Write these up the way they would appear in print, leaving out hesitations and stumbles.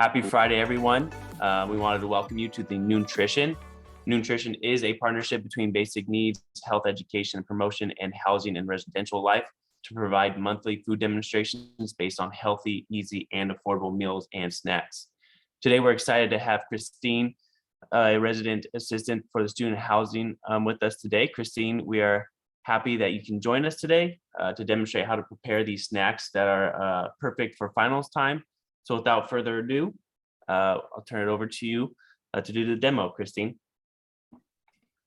Happy Friday, everyone. We wanted to welcome you to the NOONtrition. NOONtrition is a partnership between Basic Needs, Health Education and Promotion, and Housing and Residential Life to provide monthly food demonstrations based on healthy, easy, and affordable meals and snacks. Today, we're excited to have Christine, a resident assistant for the student housing with us today. Christine, we are happy that you can join us today to demonstrate how to prepare these snacks that are perfect for finals time. So without further ado, I'll turn it over to you to do the demo, Christine.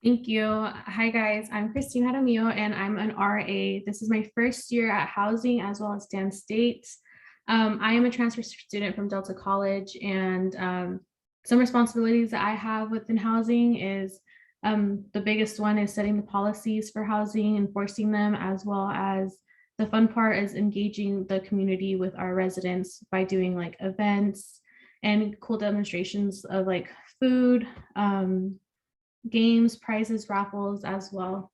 Thank you. Hi guys, I'm Cristina Romeo and I'm an RA. This is my first year at housing as well as Dan State. I am a transfer student from Delta College, and some responsibilities that I have within housing is the biggest one is setting the policies for housing, enforcing them, as well as the fun part is engaging the community with our residents by doing like events and cool demonstrations of like food, games, prizes, raffles as well.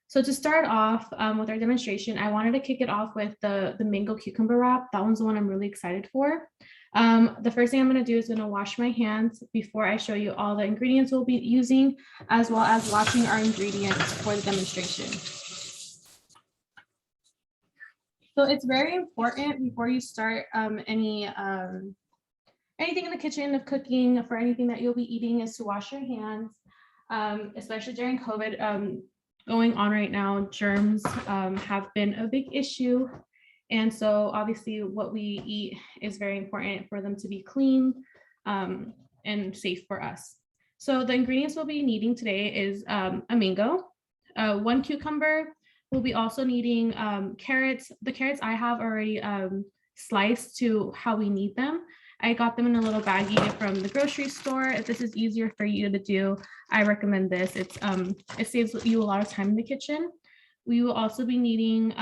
So to start off with our demonstration, I wanted to kick it off with the mango cucumber wrap. That one's the one I'm really excited for. The first thing I'm going to do is going to wash my hands before I show you all the ingredients we'll be using, as well as washing our ingredients for the demonstration. So it's very important before you start anything in the kitchen of cooking for anything that you'll be eating is to wash your hands, especially during COVID going on right now. Germs have been a big issue. And so obviously what we eat is very important for them to be clean and safe for us. So the ingredients we'll be needing today is a mango, 1 cucumber. We'll be also needing carrots. The carrots I have already sliced to how we need them. I got them in a little baggie from the grocery store. If this is easier for you to do, I recommend this. It saves you a lot of time in the kitchen. We will also be needing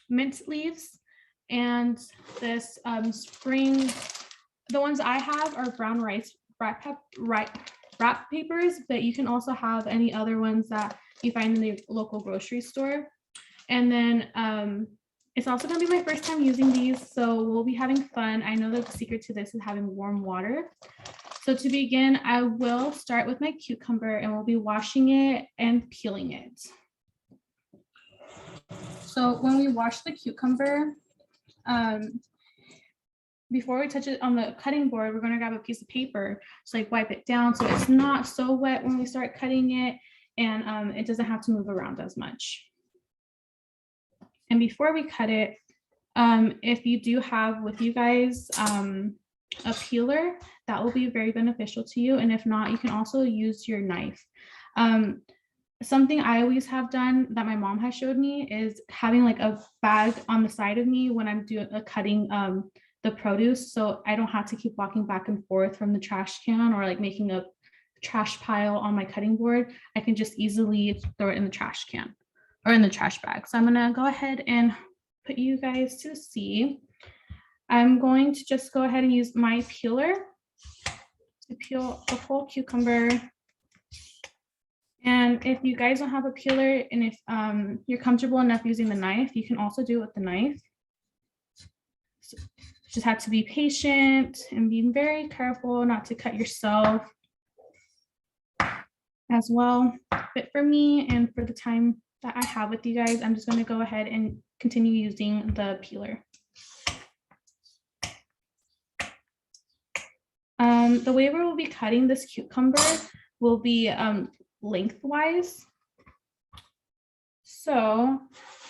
mint leaves and this spring. The ones I have are brown rice wrap papers, but you can also have any other ones that you find in the local grocery store. And then it's also going to be my first time using these, so we'll be having fun. I know that the secret to this is having warm water. So to begin, I will start with my cucumber and we'll be washing it and peeling it. So when we wash the cucumber, before we touch it on the cutting board, we're going to grab a piece of paper, so like wipe it down so it's not so wet when we start cutting it, and it doesn't have to move around as much. And before we cut it, if you do have with you guys a peeler, that will be very beneficial to you. And if not, you can also use your knife. Something I always have done that my mom has showed me is having like a bag on the side of me when I'm doing cutting the produce, so I don't have to keep walking back and forth from the trash can or like making a trash pile on my cutting board. I can just easily throw it in the trash can or in the trash bag. So I'm gonna go ahead and put you guys to see. I'm going to just go ahead and use my peeler to peel the whole cucumber. And if you guys don't have a peeler, and if you're comfortable enough using the knife, you can also do it with the knife. So just have to be patient and be very careful not to cut yourself as well. But for me and for the time that I have with you guys, I'm just going to go ahead and continue using the peeler. The way we will be cutting this cucumber will be lengthwise. So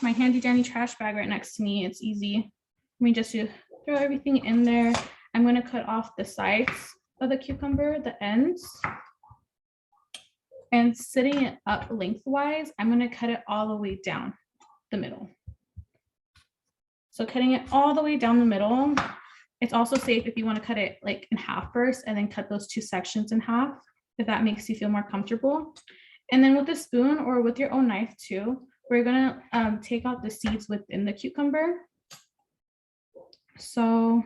my handy dandy trash bag right next to me, it's easy for me just to throw everything in there. I'm going to cut off the sides of the cucumber, the ends. And sitting it up lengthwise, I'm going to cut it all the way down the middle. So cutting it all the way down the middle. It's also safe if you want to cut it like in half first and then cut those 2 sections in half, if that makes you feel more comfortable. And then with a spoon or with your own knife too, we're going to take out the seeds within the cucumber. So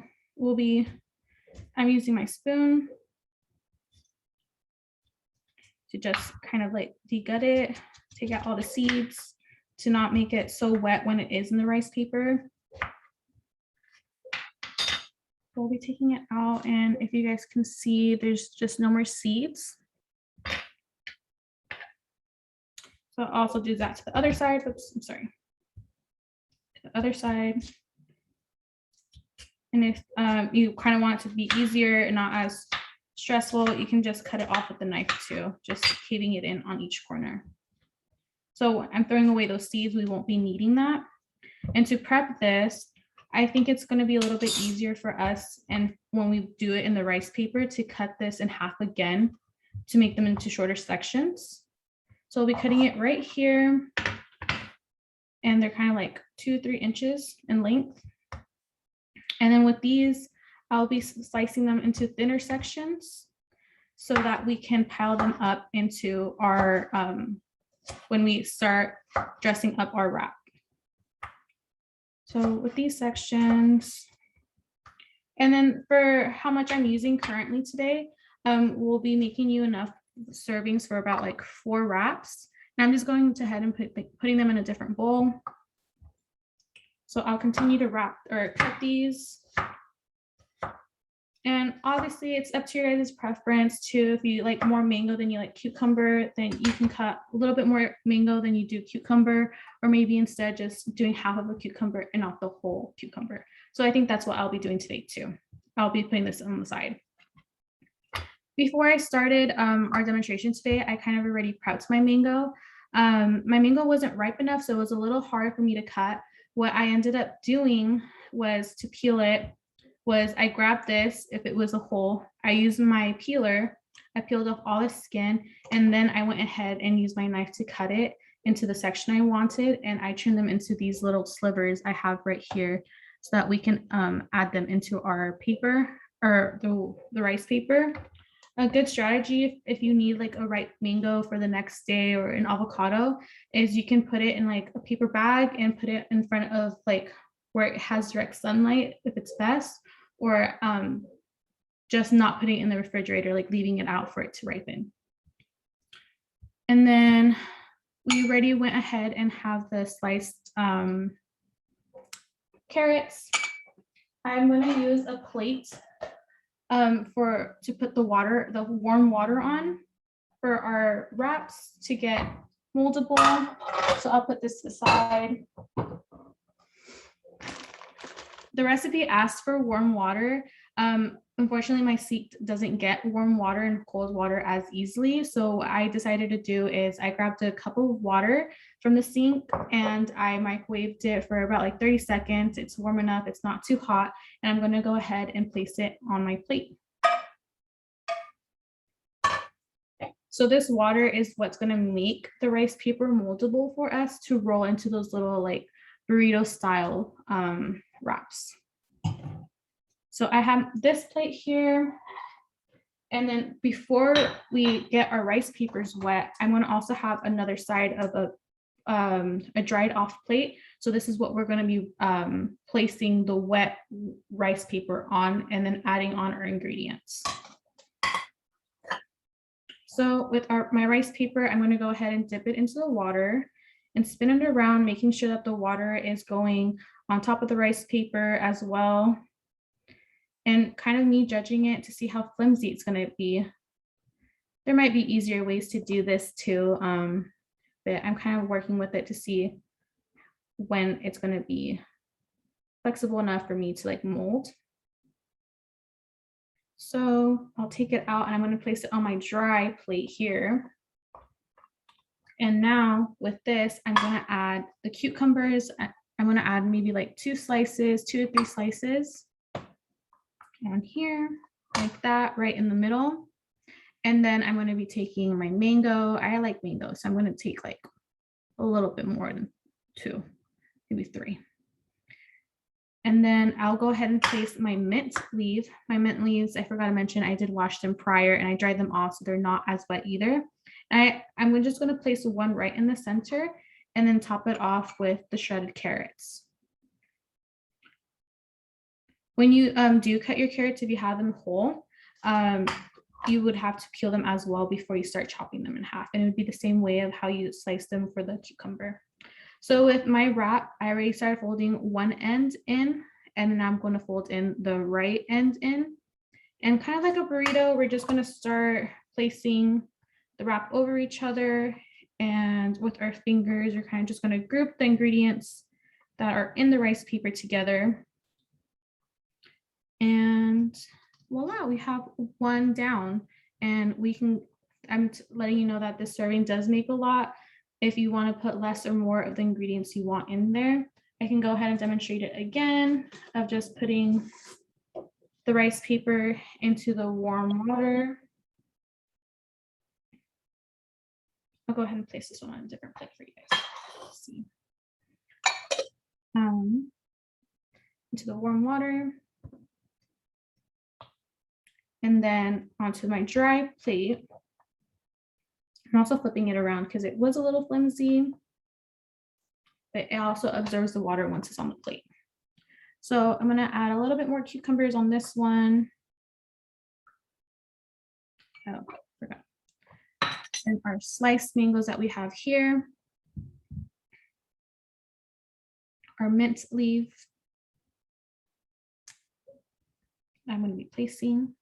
I'm using my spoon to just kind of like degut it, take out all the seeds to not make it so wet when it is in the rice paper. we'll be taking it out, and if you guys can see, there's just no more seeds. So I'll also do that to the other side. Oops, I'm sorry. To the other side. And if you kind of want it to be easier and not as stressful, you can just cut it off with the knife too, just caving it in on each corner. So I'm throwing away those seeds. We won't be needing that. And to prep this, I think it's going to be a little bit easier for us, and when we do it in the rice paper, to cut this in half again to make them into shorter sections. So we'll be cutting it right here, and they're kind of like 2-3 inches in length. And then with these, I'll be slicing them into thinner sections so that we can pile them up into our, when we start dressing up our wrap. So with these sections, and then for how much I'm using currently today, we'll be making you enough servings for about like 4 wraps. And I'm just going to head and putting them in a different bowl. So I'll continue to wrap or cut these. And obviously it's up to your guys' preference too. If you like more mango than you like cucumber, then you can cut a little bit more mango than you do cucumber, or maybe instead just doing half of a cucumber and not the whole cucumber. So I think that's what I'll be doing today too. I'll be putting this on the side. Before I started our demonstration today, I kind of already prepped my mango. My mango wasn't ripe enough, so it was a little hard for me to cut. What I ended up doing was to peel it. I grabbed this, if it was a whole, I used my peeler, I peeled off all the skin, and then I went ahead and used my knife to cut it into the section I wanted, and I turned them into these little slivers I have right here so that we can add them into our paper, or the rice paper. A good strategy if you need like a ripe mango for the next day or an avocado is you can put it in like a paper bag and put it in front of like where it has direct sunlight if it's best, or just not putting it in the refrigerator, like leaving it out for it to ripen. And then we already went ahead and have the sliced carrots. I'm going to use a plate to put the warm water on for our wraps to get moldable. So I'll put this aside. The recipe asked for warm water. Unfortunately, my sink doesn't get warm water and cold water as easily. So what I decided to do is I grabbed a cup of water from the sink and I microwaved it for about like 30 seconds. It's warm enough, it's not too hot, and I'm gonna go ahead and place it on my plate. So this water is what's gonna make the rice paper moldable for us to roll into those little like burrito style wraps. So I have this plate here, and then before we get our rice papers wet, I'm going to also have another side of a dried off plate. So this is what we're going to be placing the wet rice paper on, and then adding on our ingredients. So with my rice paper, I'm going to go ahead and dip it into the water and spin it around, making sure that the water is going on top of the rice paper as well. And kind of me judging it to see how flimsy it's going to be. There might be easier ways to do this too, but I'm kind of working with it to see when it's going to be flexible enough for me to like mold. So I'll take it out and I'm going to place it on my dry plate here. And now with this, I'm going to add the cucumbers. I'm going to add maybe like 2 or 3 slices. On here, like that, right in the middle. And then I'm going to be taking my mango. I like mango, so I'm going to take like a little bit more than 2, maybe 3. And then I'll go ahead and place my mint leaf. My mint leaves, I forgot to mention, I did wash them prior and I dried them off so they're not as wet either. And I'm just going to place one right in the center and then top it off with the shredded carrots. When you do cut your carrots, if you have them whole, you would have to peel them as well before you start chopping them in half. And it would be the same way of how you slice them for the cucumber. So with my wrap, I already started folding one end in, and then I'm going to fold in the right end in. And kind of like a burrito, we're just going to start placing the wrap over each other. And with our fingers, we're kind of just going to group the ingredients that are in the rice paper together. And voila, we have one down. And we can, I'm letting you know that this serving does make a lot. If you want to put less or more of the ingredients you want in there, I can go ahead and demonstrate it again of just putting the rice paper into the warm water. I'll go ahead and place this one on a different plate for you guys. Let's see. Into the warm water. And then onto my dry plate. I'm also flipping it around because it was a little flimsy, but it also absorbs the water once it's on the plate. So I'm going to add a little bit more cucumbers on this one. Oh, forgot. And our sliced mangoes that we have here. Our mint leaf. I'm going to be placing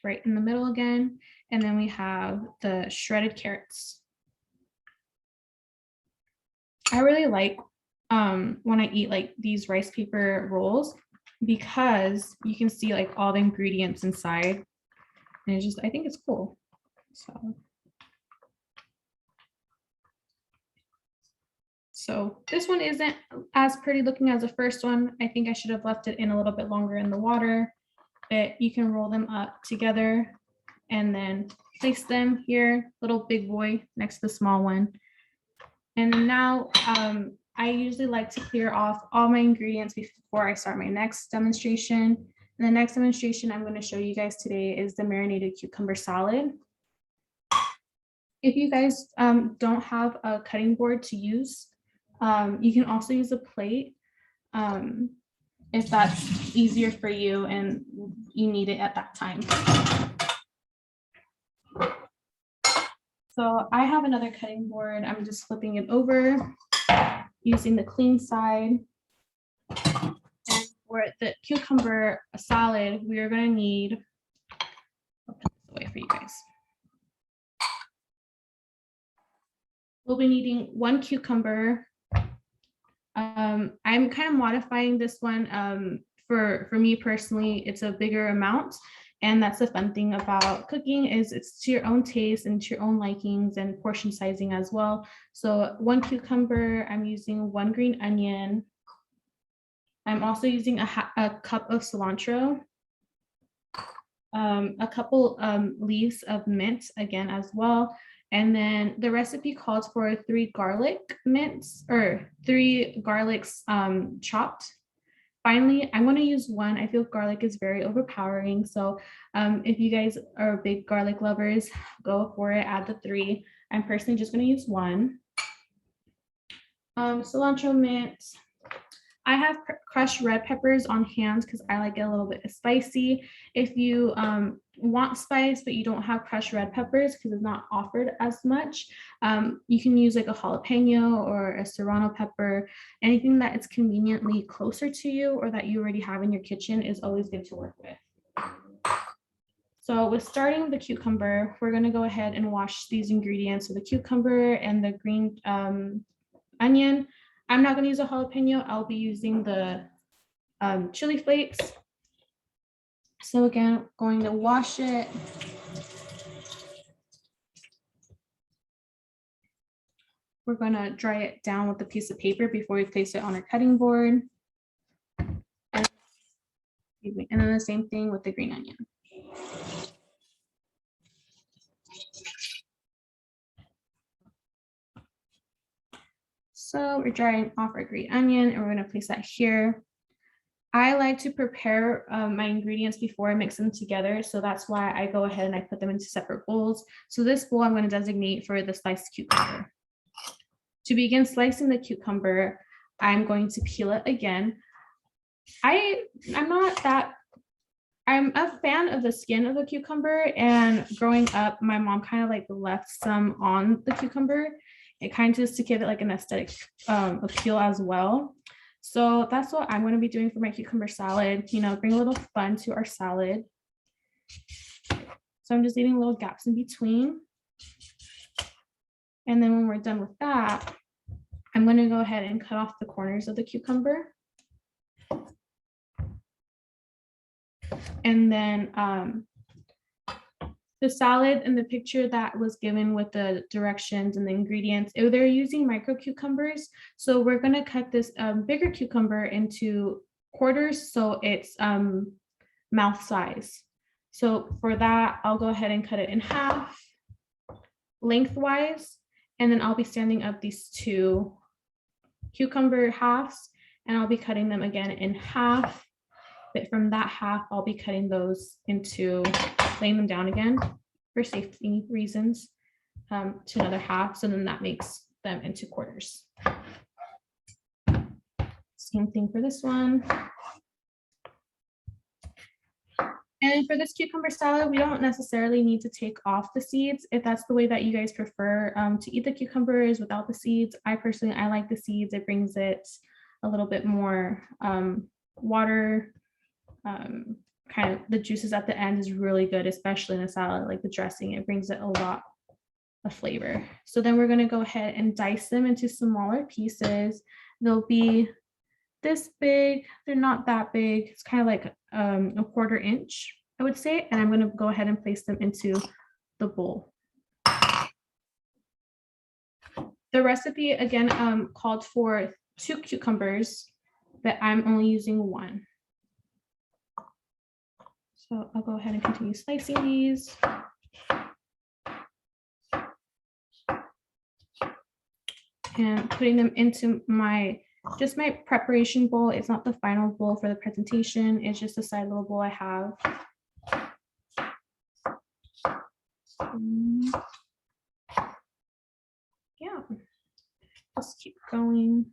right in the middle again. And then we have the shredded carrots. I really like when I eat like these rice paper rolls because you can see like all the ingredients inside. And it's just, I think it's cool. So this one isn't as pretty looking as the first one. I think I should have left it in a little bit longer in the water, but you can roll them up together and then place them here, little big boy next to the small one. And now I usually like to clear off all my ingredients before I start my next demonstration. And the next demonstration I'm going to show you guys today is the marinated cucumber salad. If you guys don't have a cutting board to use, you can also use a plate if that's easier for you and you need it at that time. So I have another cutting board. I'm just flipping it over using the clean side. And for the cucumber salad, we are going to need, I'll put this away for you guys. We'll be needing 1 cucumber. I'm kind of modifying this one for me personally. It's a bigger amount. And that's the fun thing about cooking is it's to your own taste and to your own likings and portion sizing as well. So 1 cucumber, I'm using 1 green onion. I'm also using a cup of cilantro, a couple leaves of mint again as well. And then the recipe calls for 3 garlic mints or 3 garlics chopped. Finally, I'm going to use 1. I feel garlic is very overpowering. So if you guys are big garlic lovers, go for it, add the 3. I'm personally just going to use 1. Cilantro mint. I have crushed red peppers on hand because I like it a little bit spicy. If you want spice, but you don't have crushed red peppers because it's not offered as much, you can use like a jalapeno or a serrano pepper. Anything that is conveniently closer to you or that you already have in your kitchen is always good to work with. So with starting the cucumber, we're going to go ahead and wash these ingredients. So the cucumber and the green onion. I'm not going to use a jalapeno. I'll be using the chili flakes. So again, going to wash it. We're going to dry it down with a piece of paper before we place it on our cutting board. And then the same thing with the green onion. So we're drying off our green onion and we're going to place that here. I like to prepare my ingredients before I mix them together. So that's why I go ahead and I put them into separate bowls. So this bowl I'm going to designate for the sliced cucumber. To begin slicing the cucumber, I'm going to peel it again. I'm a fan of the skin of the cucumber, and growing up, my mom kind of like left some on the cucumber. It kind of just to give it like an aesthetic appeal as well. So that's what I'm going to be doing for my cucumber salad, you know, bring a little fun to our salad. So I'm just leaving little gaps in between. And then when we're done with that, I'm going to go ahead and cut off the corners of the cucumber. And then the salad and the picture that was given with the directions and the ingredients, they're using micro cucumbers. So we're going to cut this bigger cucumber into quarters so it's mouth size. So for that, I'll go ahead and cut it in half lengthwise, and then I'll be standing up these two cucumber halves, and I'll be cutting them again in half. But from that half, I'll be cutting those into, laying them down again for safety reasons to another half. So then that makes them into quarters. Same thing for this one. And for this cucumber salad, we don't necessarily need to take off the seeds. If that's the way that you guys prefer to eat the cucumbers without the seeds, I like the seeds. It brings it a little bit more water. Kind of the juices at the end is really good, especially in a salad, like the dressing. It brings it a lot of flavor. So then we're going to go ahead and dice them into smaller pieces. They'll be this big. They're not that big. It's kind of like a 1/4 inch, I would say. And I'm going to go ahead and place them into the bowl. The recipe again called for 2 cucumbers, but I'm only using 1. So I'll go ahead and continue slicing these. And putting them into my preparation bowl. It's not the final bowl for the presentation. It's just a side little bowl I have. Yeah, just keep going.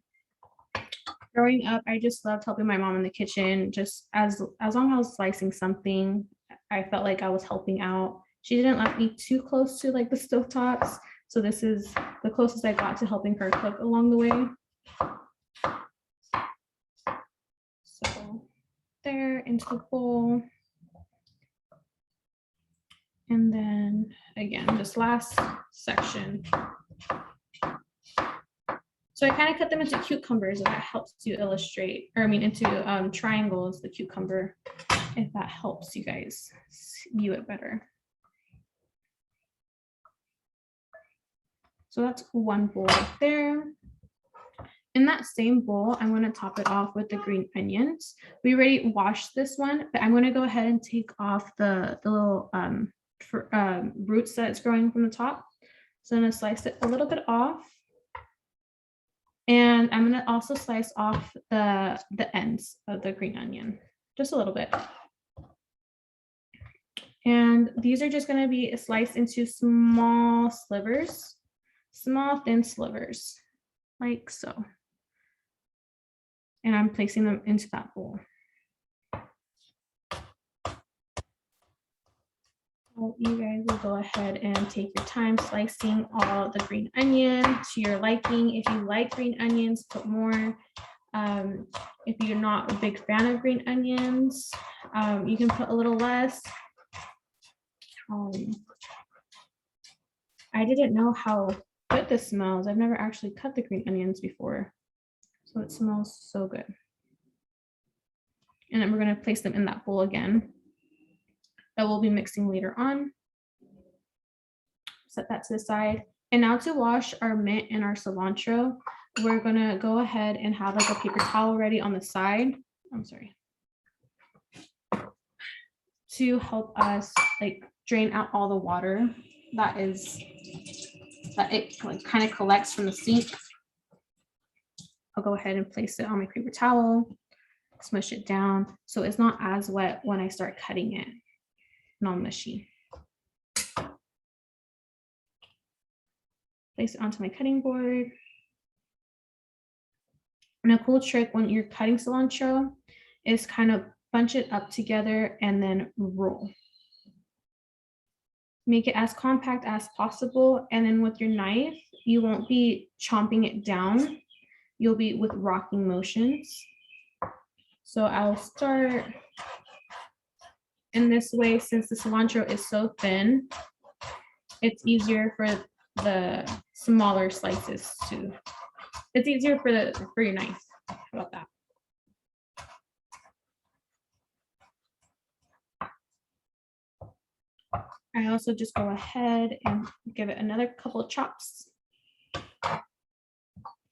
Growing up, I just loved helping my mom in the kitchen. Just as long as I was slicing something, I felt like I was helping out. She didn't let me too close to like the stovetops. So this is the closest I got to helping her cook along the way. So there, into the bowl. And then again, this last section. So I kind of cut them into cucumbers, if that helps to illustrate, or I mean into triangles, the cucumber, if that helps you guys view it better. So that's one bowl right there. In that same bowl, I'm going to top it off with the green onions. We already washed this one, but I'm going to go ahead and take off the little roots that it's growing from the top. So I'm going to slice it a little bit off. And I'm going to also slice off the ends of the green onion, just a little bit. And these are just going to be sliced into small slivers, small thin slivers, like so. And I'm placing them into that bowl. So you guys will go ahead and take your time slicing all the green onion to your liking. If you like green onions, put more. If you're not a big fan of green onions, you can put a little less. I didn't know how good this smells. I've never actually cut the green onions before. So it smells so good. And then we're going to place them in that bowl again that we'll be mixing later on. Set that to the side. And now to wash our mint and our cilantro, we're going to go ahead and have like a paper towel ready on the side. I'm sorry. To help us like drain out all the water that it like, kind of collects from the sink. I'll go ahead and place it on my paper towel, smush it down so it's not as wet when I start cutting it, not mushy. Place it onto my cutting board. And a cool trick when you're cutting cilantro is kind of bunch it up together and then roll. Make it as compact as possible, and then with your knife, you won't be chomping it down. you'll be with rocking motions. So I'll start in this way. Since the cilantro is so thin, it's easier for the smaller slices to, it's easier for your knife. How about that? I also just go ahead and give it another couple of chops.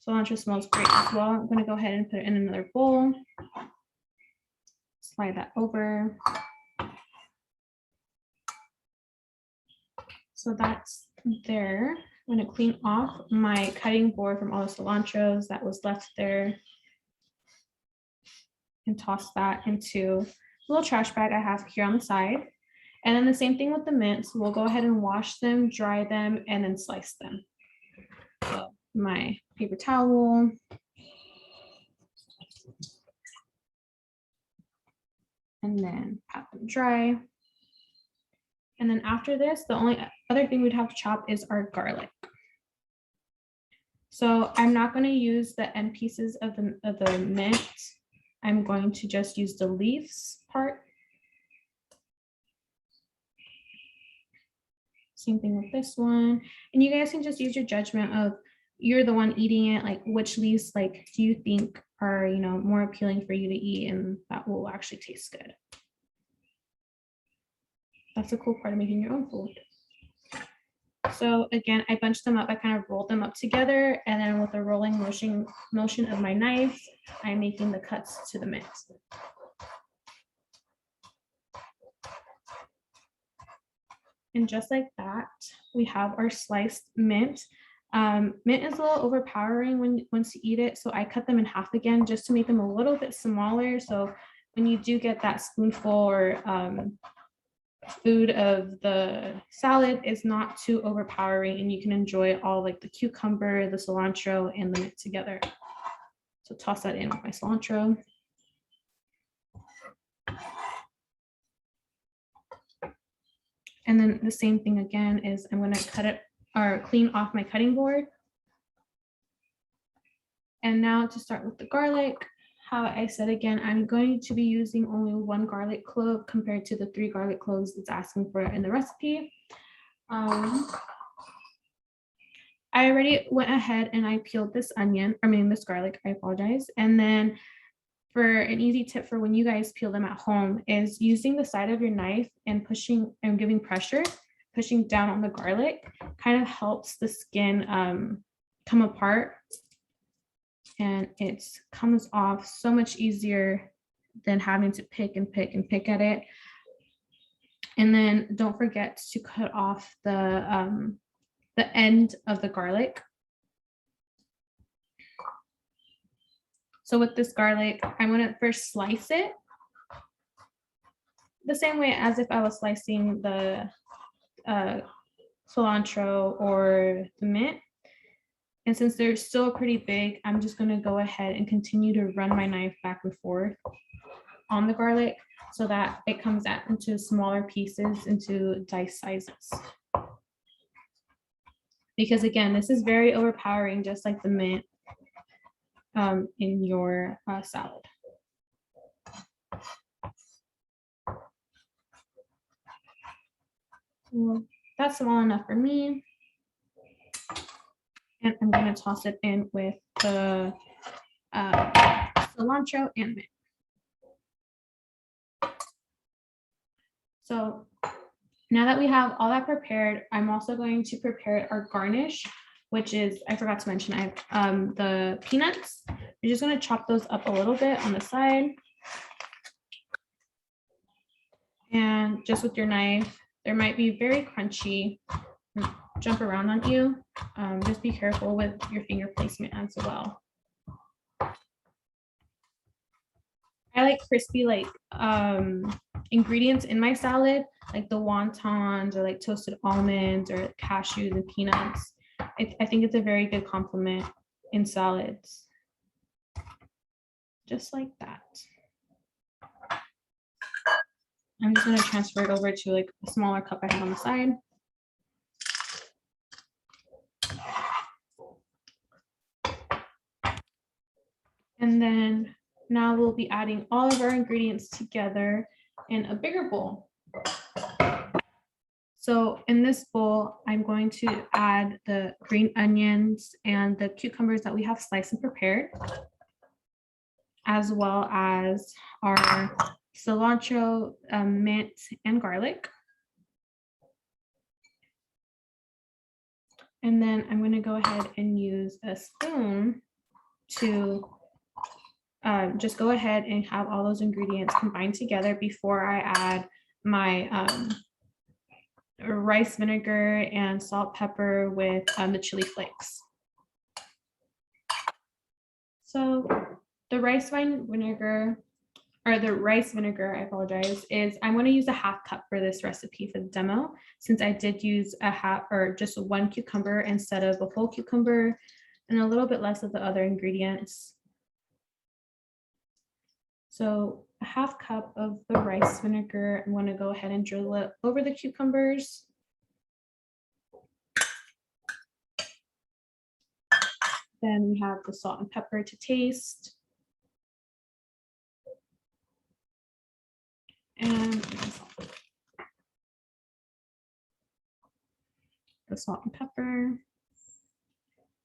Cilantro smells great as well. I'm gonna go ahead and put it in another bowl. Slide that over. So that's there. I'm gonna clean off my cutting board from all the cilantros that was left there and toss that into a little trash bag I have here on the side. And then the same thing with the mints. We'll go ahead and wash them, dry them, and then slice them. So my paper towel. And then pat them dry. And then after this, the only other thing we'd have to chop is our garlic. So I'm not going to use the end pieces of the mint. I'm going to just use the leaves part. Same thing with this one. And you guys can just use your judgment of, you're the one eating it, like which leaves like do you think are, you know, more appealing for you to eat and that will actually taste good. That's a cool part of making your own food. So again, I bunched them up, I kind of rolled them up together, and then with the rolling motion of my knife, I'm making the cuts to the mint. And just like that, we have our sliced mint. Mint is a little overpowering once you eat it, so I cut them in half again just to make them a little bit smaller. So when you do get that spoonful or food of the salad, is not too overpowering, and you can enjoy all like the cucumber, the cilantro, and the mint together. So toss that in with my cilantro. And then the same thing again is I'm going to cut it or clean off my cutting board. And now to start with the garlic, how I said again, I'm going to be using only 1 garlic clove compared to the 3 garlic cloves it's asking for in the recipe. I already went ahead and I peeled this this garlic, I apologize. And then for an easy tip for when you guys peel them at home is using the side of your knife and pushing and giving pressure, pushing down on the garlic kind of helps the skin come apart, and it comes off so much easier than having to pick at it. And then don't forget to cut off the end of the garlic. So with this garlic, I'm going to first slice it the same way as if I was slicing the cilantro or the mint. And since they're still pretty big, I'm just going to go ahead and continue to run my knife back and forth on the garlic so that it comes out into smaller pieces, into dice sizes. Because again, this is very overpowering, just like the mint in your salad. Well, that's small enough for me. And I'm going to toss it in with the cilantro and mint. So now that we have all that prepared, I'm also going to prepare our garnish, which is, I forgot to mention, I have the peanuts. You're just going to chop those up a little bit on the side. And just with your knife, they might be very crunchy, jump around on you. Just be careful with your finger placement as well. I like crispy ingredients in my salad, like the wontons or like toasted almonds or cashews and peanuts. I think it's a very good complement in salads. Just like that. I'm just going to transfer it over to like a smaller cup I have on the side. And then now we'll be adding all of our ingredients together in a bigger bowl. So in this bowl, I'm going to add the green onions and the cucumbers that we have sliced and prepared, as well as our cilantro, mint, and garlic. And then I'm going to go ahead and use a spoon to just go ahead and have all those ingredients combined together before I add my rice vinegar and salt, pepper with the chili flakes. So the rice vinegar, I apologize, is I'm going to use a half cup for this recipe for the demo, since I did use a half or just one cucumber instead of a whole cucumber, and a little bit less of the other ingredients. So a half cup of the rice vinegar, I'm going to go ahead and drizzle it over the cucumbers. Then we have the salt and pepper to taste. And the salt and pepper.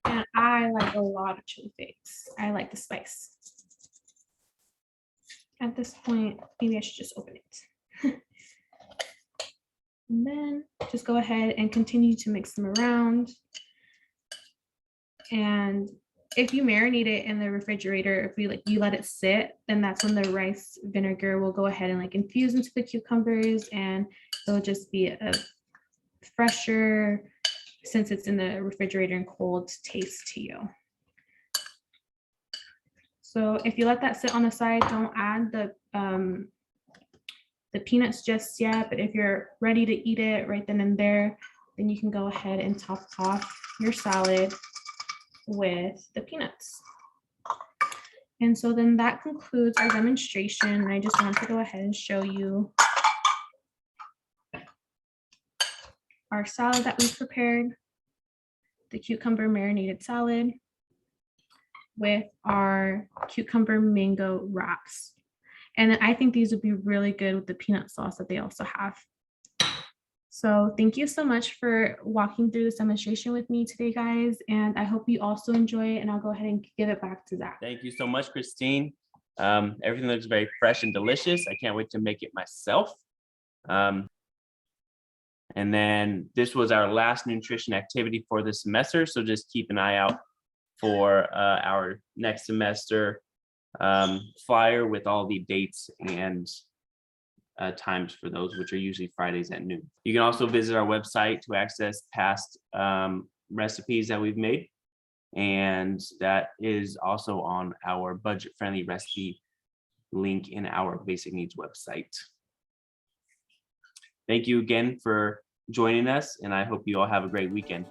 And I like a lot of chili flakes. I like the spice. At this point, maybe I should just open it. And then just go ahead and continue to mix them around. And if you marinate it in the refrigerator, if you let it sit, then that's when the rice vinegar will go ahead and infuse into the cucumbers, and it'll just be a fresher, since it's in the refrigerator and cold, taste to you. So if you let that sit on the side, don't add the peanuts just yet, but if you're ready to eat it right then and there, then you can go ahead and top off your salad with the peanuts. And so then that concludes our demonstration. And I just want to go ahead and show you our salad that we've prepared, the cucumber marinated salad with our cucumber mango wraps. And I think these would be really good with the peanut sauce that they also have. So thank you so much for walking through this demonstration with me today, guys. And I hope you also enjoy it. And I'll go ahead and give it back to Zach. Thank you so much, Christine. Everything looks very fresh and delicious. I can't wait to make it myself. And then this was our last nutrition activity for the semester. So just keep an eye out for our next semester flyer with all the dates and times for those, which are usually Fridays at noon. You can also visit our website to access past recipes that we've made. And that is also on our budget-friendly recipe link in our basic needs website. Thank you again for joining us, and I hope you all have a great weekend.